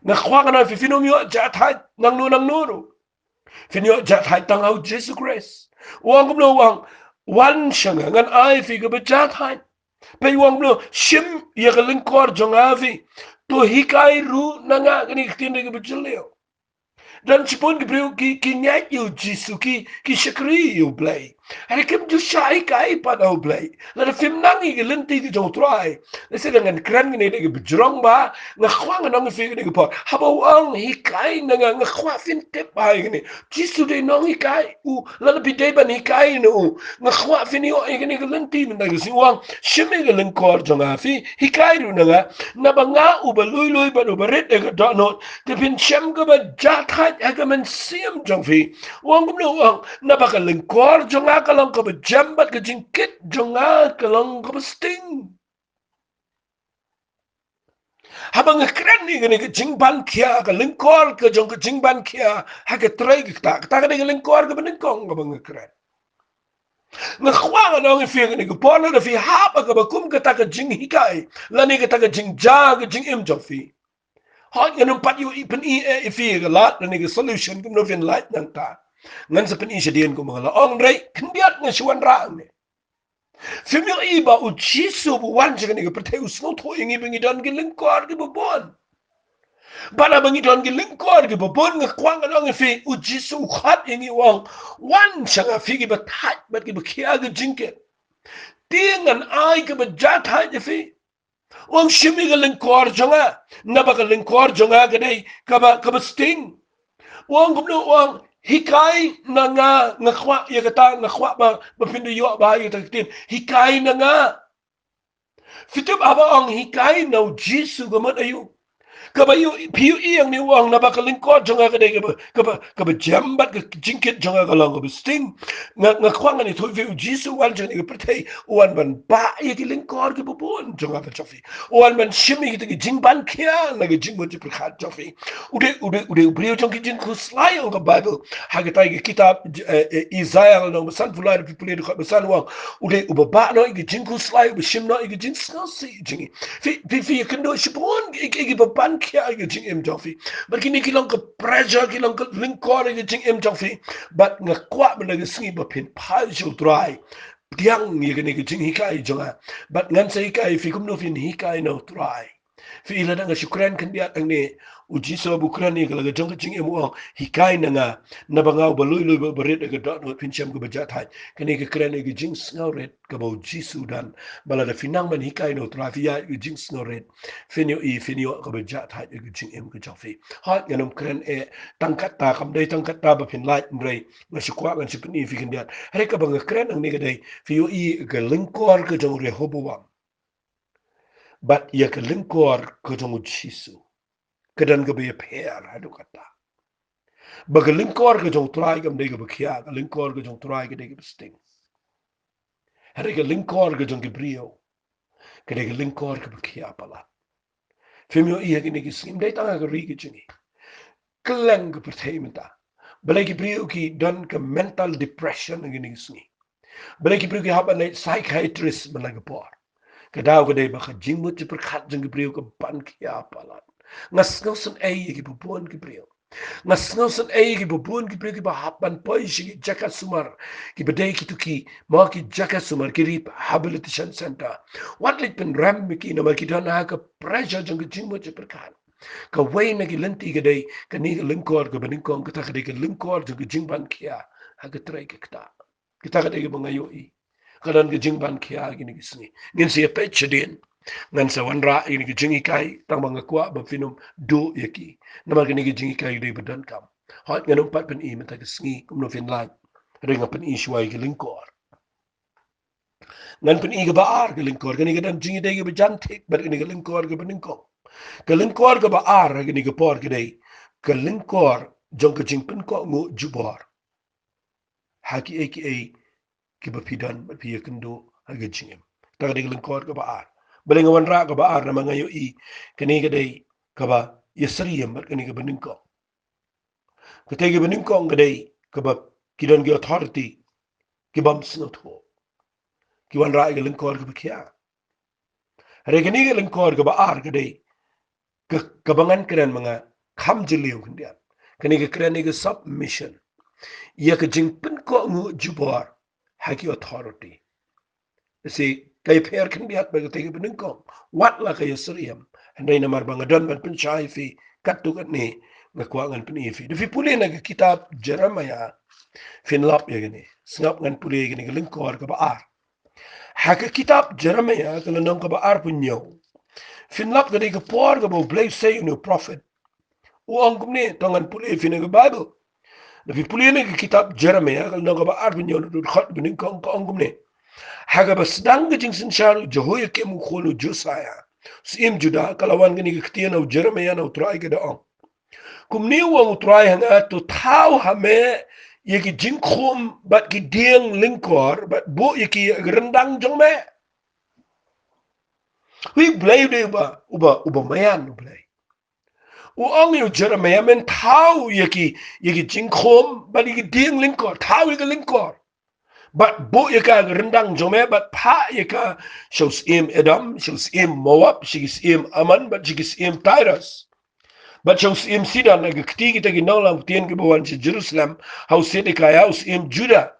na khwaga na fi finum yo jatai nang nu finyo jat hai tang au Jesus Christ wang gumlo wan shanga ngan ai fi ga jat hai pe wang gumlo shim ye ga linkor jongavi to hikai ru nanga ni tinde ga bjulio dan chipon gibriu ki nyai yu jisu ki shakri yu play hari kem ju shai kai pa da play la da film nangi ge lenti ki jong try le se dengan kran ni de bjrong ba nga khwang nang fi ni po haba wang hi kai nga khwa fin te ba ni jisu de nang hi kai u la da bi de ban hi kai no nga khwa fin yo ni ge lenti ni da si wang shime ge len kor jong a fi hi kai ru nga na ba nga u ba lui ba no ba ret de ga do no te bin shem ga ba jat agamen siam jongfi wong gumlo na baka lingkor jonga kalong ko jambat ke jingkit jonga kalong ko sting habang kren ni gani ke jingban kia ka lingkor ke jong ke jingban kia ha ke trai ke ta ka ni lingkor ke beningkong ka bang kren na khwang na ngi fi ni ko pona da fi ha ba ka ba kum ka ta ka jing hikai la ni ka ta ka jing ja ka jing im jongfi hot ganun pat yu ipen fi ga lat na ni solution kum no fin light nang ta ngan sa pen dien ko mga ong rei kendiat nga siwan ra ne fimyo iba u jisu bu wan jega ni ga pate usno to ingi bengi don gi lingkor gi bobon bana bengi don gi lingkor gi bobon nga kwang nga fi u jisu khat ingi wang wan changa fi gi batat bat gi bakia gi jinke tingan ai gi bajat ha fi wang shimi ga lingkor jonga na ba ga lingkor jonga ga dai ka ba sting wang gumno wang hikai na nga khwa ya kata nga khwa ba pindu yo ba ya tin hikai na nga fitub aba ang hikai na jisu ga mat ayu kabayo piu iyang ni wang na baka lingkod jonga ka dai ka ba jambat ka jinkit jonga ka lang ka sting nga kwanga ni tu viu jisu wan jani ka pertai wan ban ba ya ki lingkod ka bubun jonga ka chofi wan ban shimi ki jingban kia na ka jingbo ji perkhat chofi ude brio jong ki jing ku slai ang ka bible ha ka tai ki kitab Isaiah no san fulai people ni ka san wang ude ubaba no ki jing ku slai ude shim no ki jing snasi jingi fi kendo shibon ki baban kia ke jing em jofi but kini kilong ke pressure kilong ke lingkor ke jing em jofi but nga kwa bela ke singi ba pin pal jo dry diang ye ke jing hikai jonga but ngan sai kai fi kum no fin hikai no dry fi ila nga shukran kan dia ang ne uji so bukran ni kala jong jing em wang hikai nga na banga ba lui ba ret ke dot no pin chem ke ba jat hai kini ke kran ke jing snau ret ke ba uji sudan bala da finang man hikai no dry fi ya ke jing snau ret finio ka ba jat hai ke jing em ke jofi ha nganom kran tangkat ta kam dai tangkat ta ba fin lai rei na shukwa kan sipni fi kan dia re ka banga kran ang ne ke dai fi yo ke lingkor ke jong re hobo but ya ke lingkor ke jong jisu kedan ke be per hadu kata ba ke lingkor ke jong trai kam dei ke bkhia ke lingkor ke jong trai ke dei ke sting hari ke lingkor ke jong ke brio ke dei ke lingkor ke bkhia pala femio iya ke ne ke sim dei tanga ke ri ke jingi keleng ke pertaimenta balai ke brio ki don ke mental depression ke ne singi balai ke brio ki haba nei psychiatrist balai ke por kedau ke dei ba ke jingmut je perkhat jeng ke brio ke ban kia pala ngas ngosen ai ki bubon ki brio ngas ngosen ai ki bubon ki brio ki ba hapan poi shi jaka sumar ki bedai ki tuki ma ki jaka sumar ki rip rehabilitation center wat lit pen ram ki na ma ki dan ha ka pressure jeng ki jingmut je perkhat ka wei na ki lenti ki dei ka ni lingkor ka bening kong ka ta ka dei ka lingkor jeng ki jingban kia ha ka trai ka kita ka dei ka bangayo I kadan ke jingban kia gini kisni ngin si pe chedin ngan sa wanra ini ke jingi kai tang bang kwa ba finum do yaki nama ke ni ke jingi kai de badan kam hot ngan pat pen I meta ke sngi kum no fin lai ringa pen I shwai ke lingkor ngan pen I ke baar ke lingkor ke ni ke dan jingi de ke bajan tik bar ke ni ke lingkor ke beningko ke lingkor ke baar ke ni ke por ke dei ke lingkor jong ka jing pen ko ngu jubor haki aka ki ba pidan ba piya kendo haga jingem ta de lingkor ka ba ar beling wan ra ka ba ar na mga yo I kani ga dai ka ba yesriyem ba kani ga bening ko ka te ga bening ko ga dai ka ba kidan gi authority ki bam snot ho ki wan ra ga lingkor ka ba kya re kani ga lingkor ka ba ar ga dai ka bangan kran mga kham jiliu kundian kani ga kran ni ga submission ya ka jing pen ko ngu jubor haki authority si kay per kan biat ba te bening ko wat la kay sriem andai na mar bang don ban pen chai fi katu kan ni na kwangan pen fi de fi puli na kitab Jeremiah fin lap ya gani sngap ngan puli gani galing ko ka ba ar haka kitab Jeremiah kala nong ka ba ar punyo fin lap gani ka por ka bo blay say no prophet o ang kumni tongan puli fin ga bible na fi puli na kitab Jeremiah kala nong ka ba ar punyo do khat bening ko ang kumni haga bas dang jing sin sharu Jehoiakim ke mu kholo Josiah sim juda kalawan gani ktian au Jeremiah au trai ke da on kum ni wa trai hanga to tau hame yeki jing khum bat ki dieng lingkor bat bo yeki rendang jong me wi blay de uba mayan blay u ong yu Jeremiah men tau yeki jing khum bat yeki dieng lingkor tau yeki lingkor but bo yaka rendang jome but pa yaka shows im Edom shows im Moab shows im Aman but shows im Tyrus but shows im Sidon like ktigi tagi nolang tien ke bawan si Jerusalem house Sedekaya house im Judah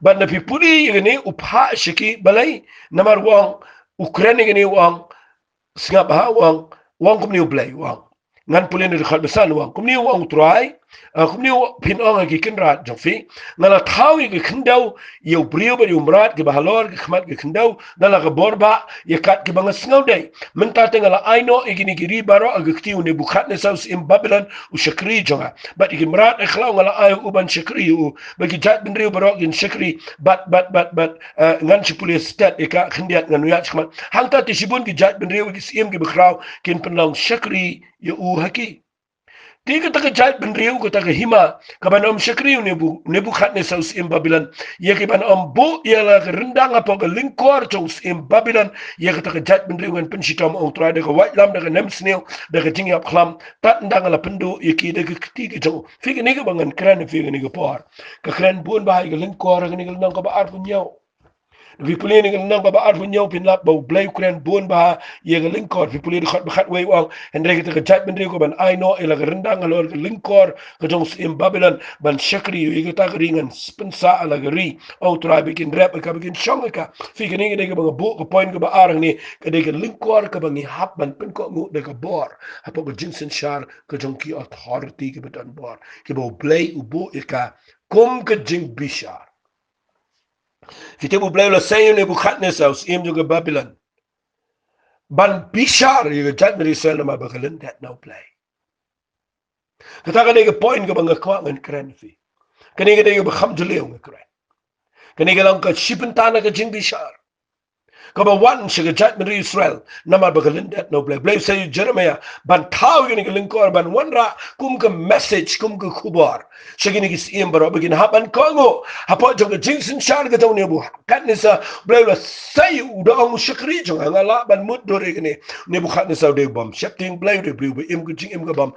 but na pipuli yene upha shiki balai namar wang Ukraine yene wang singap ha wang kumni ublay wang ngan pulin ni khat besan wang kumni wang try kumni pin ong gi kinrat jofi ngala thaw gi khindau yu brio ba yu mrat gi bahalor gi khmat gi khindau dala ga borba ye kat gi banga singau dai menta tengala aino igini gi ribaro ag khti une bukhat ne saus in Babylon u shakri jonga but gi mrat khlau ngala ayo uban shakri u ba gi jat bin rio baro gi shakri but ngan chipuli stat eka khindiat ngan ya chmat hangta tishibun gi jat bin rio gi sim gi bkhrau kin penlang shakri ya u haki tiga taka jait ben riu ko taka hima kaban om shakri nebu khat ne saus in Babylon ye ke ban om bu ye la rendang apa ke lingkor chong in Babylon ye ke taka jait ben riu ngan pen shitam ong tra de white lam de nem sneo de ke ting yap khlam tat ndang la pendu ye ki de ke ti ke chong fi ke ne ke bangan kran fi ke ne ke por ka kran bun ba ke lingkor ke ne ke nang ka ba ar punyau vi puli ni nang ba ar punyau pin lap ba blay kran bun ba ye ke lingkor vi puli khat khat wei wang en re ke jait ben riu ko ban I know ela rendang alor ke lingkor ke jong in Babylon ban shakri ye ke ta ringan spensa ala geri au try begin rap ka begin shong ka fi ke ni ke ba bu ko point ko ba arang ni ke de ke lingkor ka bangi hap ban pen ko ngu de ka bor apo ko jinsen shar ke jong ki authority ke betan bor ke bo blay u bu ka kom ke jing bishar Fite bu blay la sayo ne bu khatnes aus im jo Babylon ban bishar ye jat ne sel ma ba kalen that no play kata ka de point ka bang ka ngan kran fi kani ka de ba kham jule ngan kran kani ka lang ka shipen tana ka jing bishar kaba wan shiga jat min Israel namar bagalin dat no blay say Jeremiah ban taw gini galing ko ban wanra kum ka message kum ka kubar shiga ni gis iem baro begin haban kongo hapo joga jinsin shar ga tawni bu katnisa blay la say uda ang shikri joga ngala ban mud dore gini ne bu katnisa de bom shapting blay de blay im ku jing im ga bom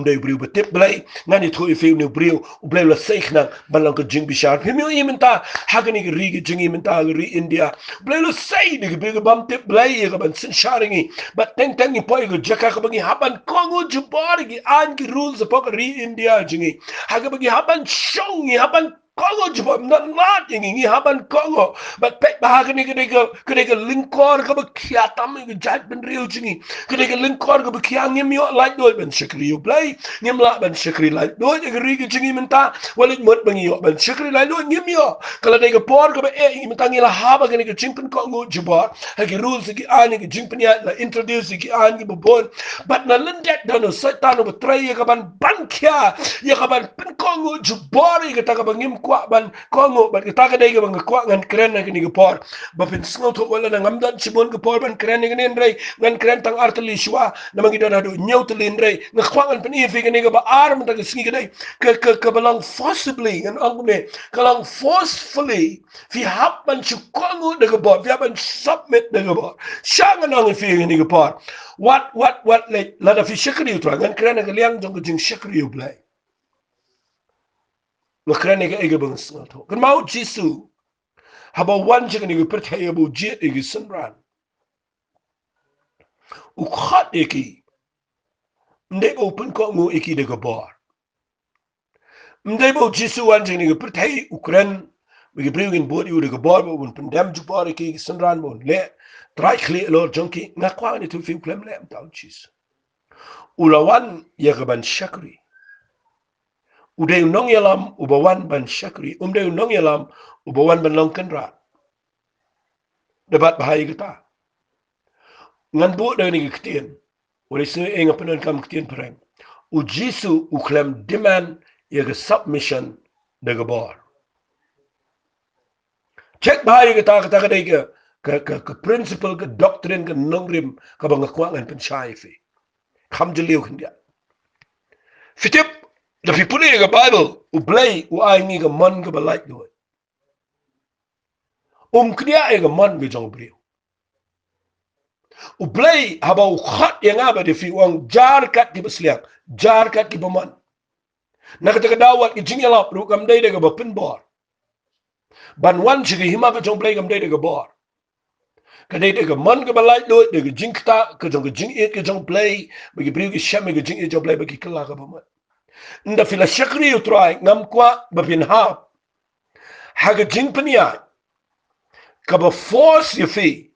de blay ba tip blay ngani thu ife ne blay la say khna ban lang ka jing bishar himi imenta hagani ri gi jing imenta ri India blay la say ni big bam tip blay ga ban sin sharingi but teng poi go jaka ka bangi haban kongo jubari gi an gi rules pok ri India jingi haga bangi haban shongi haban kongo jubam na lat ngi haban kongo but pek bahaga ni ga linkor ka ba kya tam gi jat ben riu jingi ga linkor ga ba kya ngim yo like do ben shakri yo blay ngim la ben shakri like do ga ri gi jingi menta walit mot bangi yo ben shakri like do ngim yo kala ga por ga ba e menta ngi la haba ga ni ga chimpin kongo jubor hagi rules ki ani ki jimpnya la introduce ki ani ki bobon but na lendet dano satan ob tray ka ban kya ya ka ban pin kongo jubari kita ka bangim kwa ban kongo ban kita ka dai ka bang kwa ngan kren na kini por ba pin sngo to wala na ngamdan sibon ka por ban kren ni ndrei ngan kren tang artli shwa na mangi da do nyautu ndrei na kwa ngan pin ifi kini ka ba arm ta ka singi dai ka balang forcibly ngan angne kalang forcefully fi hap ban chu kongo de ka por fi ban submit de ka por shangan ang fi kini ka por what like la da fi shikri utra ngan kren ka liang jong ka jing shikri u play Nakrani ka ega bang sngato. Kan mau Jisu haba wan chika ni percaya bu jet egi senran. Ukhat eki mde open ko ngu eki de gabar. Mde bu Jisu wan chika ni percaya Ukran bagi priwin buat yu de gabar bu un pendam jubar eki senran bu le try clear lor junkie ngakwa ni tu fi klem le mtau Jisu. Ulawan ya gaban shakri. Uday nong yalam ubawan ban syakri umday nong yalam ubawan ban long kenra debat bahaya kita ngan bu da ni ketien ore se eng apenan kam ketien perang u Jisu u claim demand ya submission de gabar check bahaya kita kata dai ke principle ke doctrine ke nongrim ka bang kwangan pen shaifi kham jeliu khindia fitip da pipuli ga Bible u play u ai ni ga man ga balai do knia ga man ga jong brio u play haba u khat yang aba de fi wang jar kat ki besliak jar kat ki baman na ka dawat ki jingalap ru kam dai ga bapin bor ban wan chi hima ga jong play kam dai ga bor ka dai ga man ga balai do de ga jingta ka jong ga jing it ga jong play ba ki brio ki shame ga jing it jong play ba ki kala ga baman nda fila shakri utrai ngam kwa bapin hap haga jing pania ka ba force you fi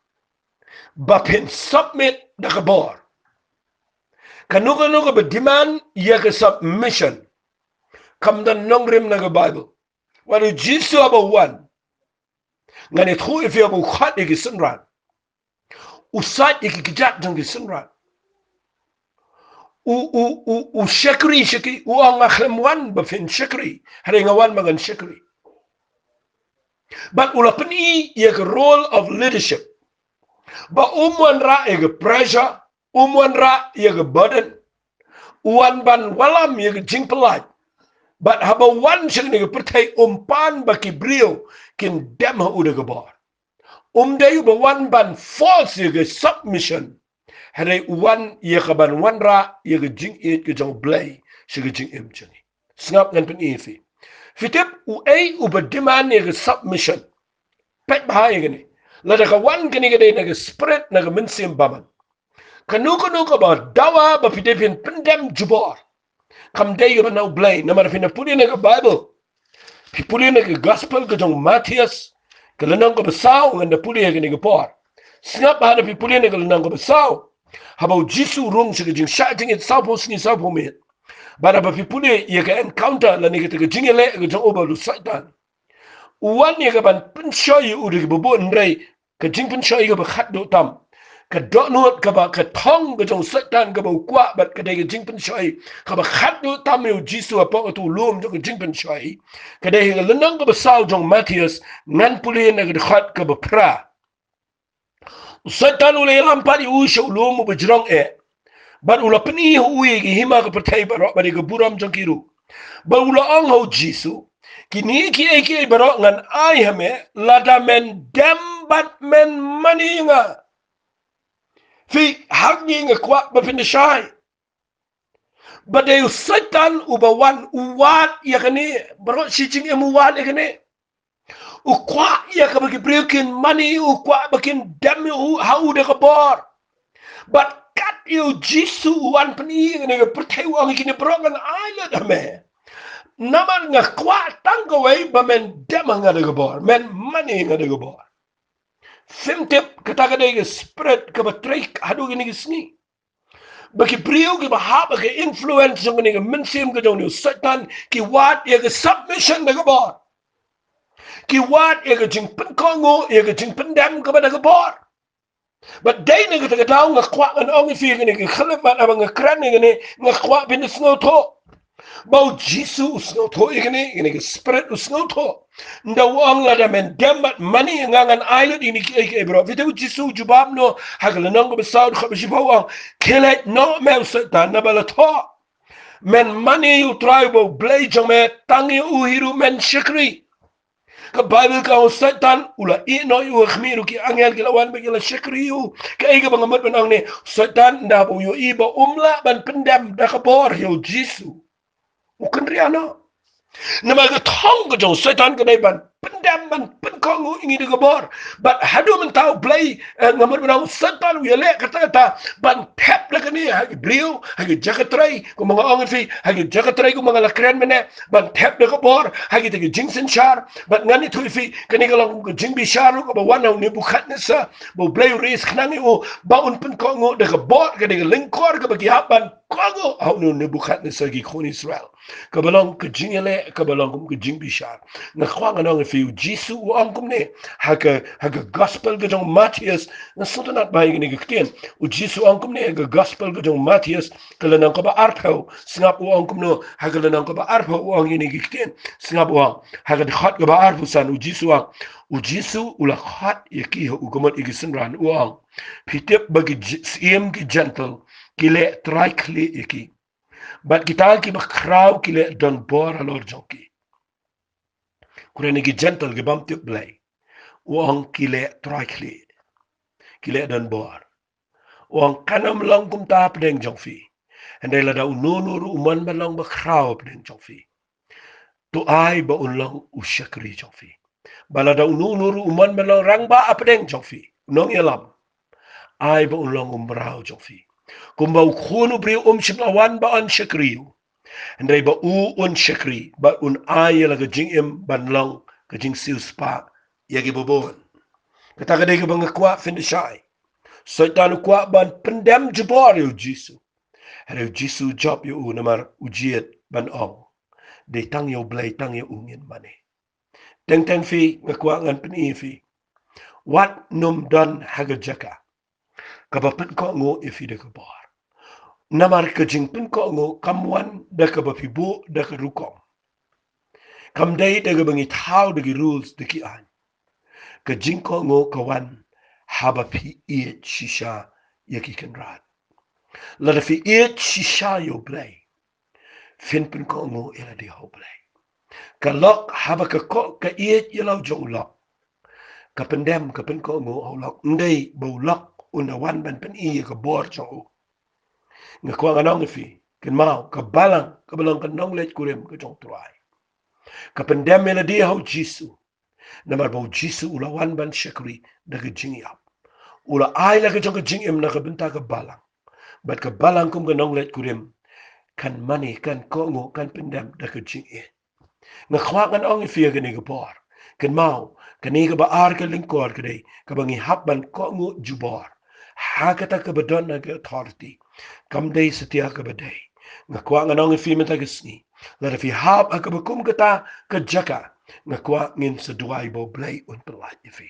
bapin submit da kabor kanuga ba demand ya ka submission kam da nongrim na ga Bible wanu Jisu aba wan ngane khu ifi abu khat ki sunran usat ki kijat jang ki sunran u shakri u ang akhlem wan ba fin shakri hari ngawan magan shakri but ulapani ye role of leadership ba umwan ra ye pressure umwan ra ye burden uwan ban walam ye jingpelat but haba wan shang ni pertai umpan ba kibrio kin dem ha uda gabar day ba wan ban false ye submission Hari uwan ia kaban wan ra ia ke jing it ke jong blay si ke jing im chani. Snap ngan pen ifi. Fitip u ay u ba demand ia ke submission. Pet bahaya gani. Lada ka wan kani ke day na ke spirit na ke minsim baman. Kanu ba dawa ba fitipin pendem jubor. Kam day ke ba blay. Nama na puli na ke Bible. Puli na ke gospel ke jong Matthias. Kelenang ko basaw ngan na puli ke ni ke por. Snap bahada puli na ke lenang ko basaw. Habau Jisu rung se jing sha jing it sapo sni sapo me bara ba pipule ye ka encounter la ni ke jing le ke jong oba lu satan uwan ye ka ban pin shoy u de bo ndrei ke jing pin shoy ke ba khat do tam ke do not ka ba ke thong ke jong satan ke ba kwa bat ke de ke jing pin shoy ka ba khat do tam me Jisu apa tu lom jong ke jing pin shoy ke de ke lenang ke ba saw jong Matthias ngan pule na ke khat ke ba pra Satan ule lampari usha ulomu bejrong but ula peni hui ki hima ka pertai barok bari ke buram jangkiru ba ula ang ho Jisu kini ki barok ngan ai hame lada men dem bat men mani nga fi hagi nga kwa ba pin shai ba de Satan ubawan uwat yakani barok shicing emuwat yakani ukwa ya ka bagi breaking money ukwa bakin dam hau de kabor but kat you Jisu wan pani ne pertai wang kini brogan island ame naman nga kwa tangaway ba men dam nga de kabor men money nga de kabor fimtip kata de spread ka batrik hadu gini gisni bagi brio ki bahaba ke influence ng ni mensim ka jong Satan ki wat ya ke submission de kabor ki wat ye ke jing pen kongo ye ke jing pen dam ke bada ke bor but day ne ke taw nga kwa an ong fi ne ke khalef ban abang kran ne nga kwa bin sngo to Bau Jisu usno to igni ke spirit usno to. Nda wang la da men dembat mani ngangan island ini ke bro. Vite Jisu jubab no hagla nang be saud khabe jibawang. Kelet no me usata na bala to. Men mani u tribo blay jame tangi uhiru men shikri. Ke Bible ka usatan ula ino yu khmiru ki angel ki lawan be la shikri yu. Ke ega bangamat ben ang ne satan nda bu yu iba umla ban pendam da kabor yu Jisu. Bukan riana. Nama ke thong ke jauh setan ke depan. Pendam man penkongu ingin digabor. But hadu man tahu play ngamar benang setan uyalek kata-kata ban tap lah kini hagi beliau hagi jakatrai ku mga orang fi hagi jakatrai ku mga lakren mene ban tap digabor hagi tegi jingsen shar but ngani tu fi kini kalau ku jing bishar ku bawan ni bukan nesa bu play race kenangi u baun penkongu digabor ke degi lingkor ke bagi haban kongu au ni bukan nesa gi kon Israel. Kabalong ke jingele kabalong ke jing bishar na kwang anong fi Jisu ang kumne haga gospel ke jong Matius na sunat bayi ni gekten u Jisu ang kumne haga gospel ke jong Matius kalanang ka ba arpo singap u ang kumno haga lanang ka ba arpo u ang ni gekten singap u haga khat ka ba arpo san u Jisu ula khat yaki u kumot igisin ran u ang pitip bagi siem ki gentle kile trikli yaki but kita ki bakraw kile don bor alor jonki kurani ki gentle ki bam tip blay wong kile trikli kile don bor wong kanam long kum ta pedeng jongfi andai la da ununu uman malong bakraw pedeng jongfi to ai ba unlong ushakri jongfi bala da ununu uman malong rangba apedeng jongfi nong yalam ai ba unlong umbrao jongfi kumba ukhunu bri shimlawan ba an shakriu andai ba un shakri ba un ay la gajing im banlong gajing sil spa yagi bobon kata kadai ka bang kwa fin shai Satan kwa ban pendam jubor yu Jisu hare Jisu job yu namar ujiet ban ong de tang yu blay tang yu ungin mane teng fi ngakwa ngan peni fi wat num don hagajaka kabapen ko ngo ifi de kabor namar ka jing pin ko ngo kamwan da ka bapibu da ka rukom kam dai da ga bangi taw da gi rules da ki an ka jing ko ngo kawan haba pi iet shisha yaki kan rad la da fi iet shisha yo blay fin pin ko ngo ila di ho blay ka lok haba ka ko ka iet yelaw jong lok ka pendem ka pin ko ngo ho lok ndai bo lok una wan ban pen i ka bor jong nga kwa nga nong fi ken mau ka balang ka nong let kurem ka jong tuai ka pendem ila di ho Jisu namar bo Jisu ula wan ban shakri da ka jing yap ula ai la ka jong ka jing im na ka benta ka balang bat ka balang kum ka nong let kurem kan mani kan ko ngo kan pendem da ka jing e nga kwa nga nong fi ga ni ka bor ken mau ka ni ka ba ar ka lingkor ka dei ka bangi hap ban ko ngo jubor ha ka ta ka badon na ka authority kam day setia ka badai nga kwa nga nong fi meta gisni la fi hab ka bakum kata ka jaka nga kwa ngin sa duai bo blay un pelat fi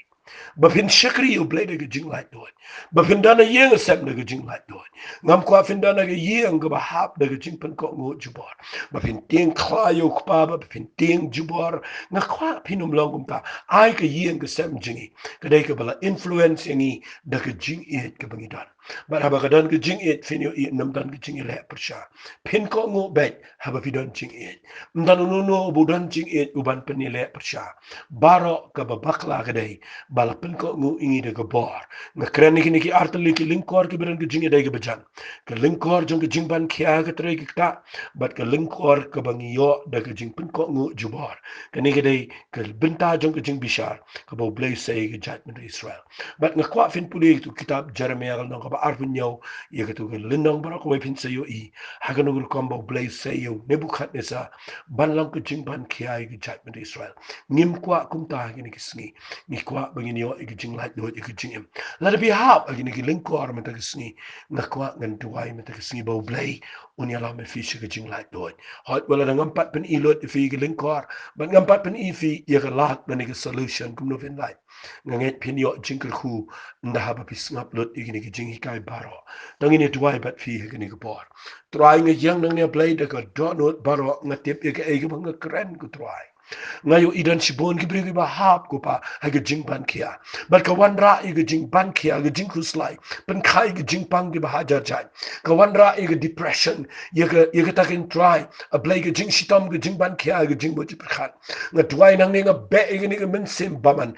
bapin shakri u blay de jing light do bapin dana yeng sep de jing light do ngam kwa fin dana ge yeng ga hab de jing pen ko ngo jubor bapin ting kha yo kpa bapin ting jubor nga kwa pinum longum ta ai ka yeng ga sep jingi ka dai ka bala influence ni de jing et ka bangi dan but haba ka dan ka jing et fin yo i nam dan ka jing le persha pin ko ngo bet haba fi dan jing et ndan no bu dan jing et uban penile persha baro ka babakla ka dai bala pin ko ngu ingi de gabor nga kren ni ki artali ki linkor ki beren ki jingi de bajan ka linkor jong ki jingban kya ka tre ki ta but ka linkor ka bangi yo de ka jing pin ko ngu jubor ka ni de ka binta jong ki jing bishar ka bo blay say ki judgment Israel but nga kwa fin puli tu kitab Jeremiah nang ka ba arpun yo ye ka tu ka linong bara ko pin sayo i ha ka nugul kombo blay say yo Nebuchadnezzar ban lang ka jingban kya ki judgment Israel ngim kwa kum ta ki ni kisni ni kwa bangin yo ikijing light do ikijing im la bi hab agini ki linkor meta kisni na kwa ngan tuai meta kisni bo blay unya la me fish ikijing light do hot wala ngam pat pen ilot fi ki linkor ban ngam pat pen i fi ye ka lat na ni solution kum no fin light nganget pinyo jingkel khu nda haba pisngap lut igini ki jing hikai baro tangini tuai bat fi igini ko por try nge yang nang ne play de ko donut baro ngatip ke e ko ngakren ko try ngayo idan sibon ki brigi ba hap ko pa ha ge jing ban kia bat ka wan ra i ge jing ban kia ge jing khuslai pen khai ge jing pang ge ba hajar jai ka wan ra i ge depression ye ge takin try a blai ge jing shitam ge jing ban kia ge jing bo ji khat nga twai nang ne nga be ge ni ge men sim baman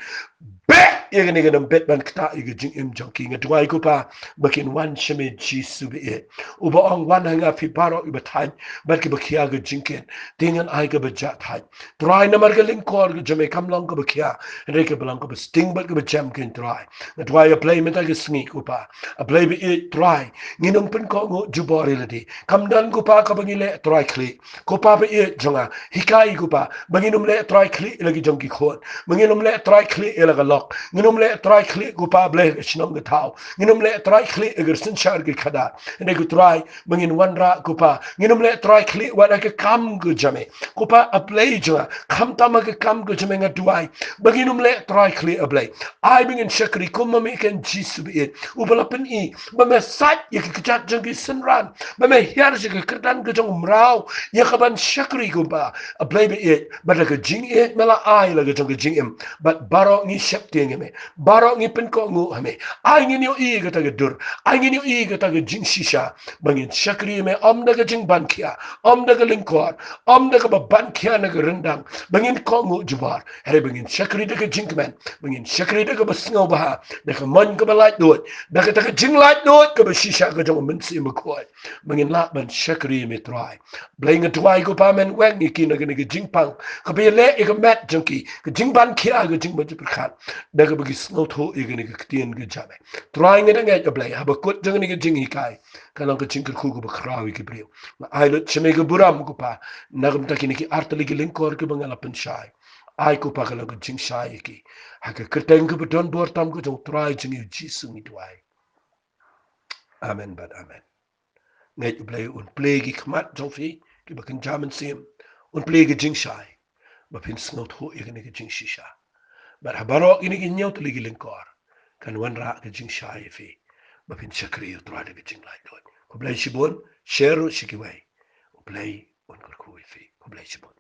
be ye ge ni ge nam bet ban kta i ge jing im jonki nga twai ko pa bakin wan sheme ji su be e uba ong wan nga fi paro i ba thai bat ki ba kia ge jing ken dengan ai ge ba ja thai try namar ke LyngkorPart ke jame kam long ke bakia re ke belang ke sting bat ke jam ken try that why a play meta ke sngi ko pa a play be it try nginung pen ko ngo jubori ladi kam dan ko pa ka bangile try kli ko pa be it jonga hikai ko pa banginum le try kli lagi jong ki khot banginum le try kli elaga lok nginum le try kli ko pa ble shnam ke thau nginum le try kli agar sin char ke khada ne ko try bangin wan ra ko pa nginum le try kli wala ke kam ke jame ko pa a play jonga kam tama ke kam ke jame nga duai baginum le try kli a play ai bingin shakri kuma me ken jisu be it ubala pen I ba me sat ye ke chat jong ki sinran ba me hiar je ke kertan ke jong mrau ye ka ban shakri ko ba a play be it ba la ke jing it mela ai la ke jong ke jing em but baro ni shap ting me baro ni pen ko ngu hame ai ni yo I ke ta ke dur ai ni yo I ke ta ke jing shisha bangin shakri me om da ke jing ban kia om da ke LyngkorPart om da ke ba ban kia na ke rendang bangin ko ngu jubar hele bangin shakri da ke jing men bangin shakri da ke ba sngo ba da ke mon ke ba light dot da ke ta ke jing light dot ke ba shisha ke jong men si me ko bangin la ban shakri me try bling a try ko pa men wang ni ki na ke jing pang ke be le e ke mat junki ke jing ban kia ke jing ba ji khat da ke ba ki sngo tho e ke ni ke tien ke jabe try nge da nge ke blai ha ba kut jong ni ke jing hi kai kana ke jing ke khu ko ba krawi ke brio ai lo chme ke buram ko pa nagam ta ki ni ki artali ke LyngkorPart ke bangala pen shai ai ko pa kala jing shai ki ha ke kerteng ke don bor tam ko jong try jing yu ji sung ni tuai amen bad amen ngai blai un play ki khmat jong fi ki ba kan jaman sim un play ke jing shai ba pin snot ho e ke jing shisha bar habaro ini ki nyot li ki LyngkorPart kan wan ra ke jing shai fi ba pin chakri yu tra de ke jing lai dot ko blai shibon share shi ki wai play un kor khu fi ko blai shibon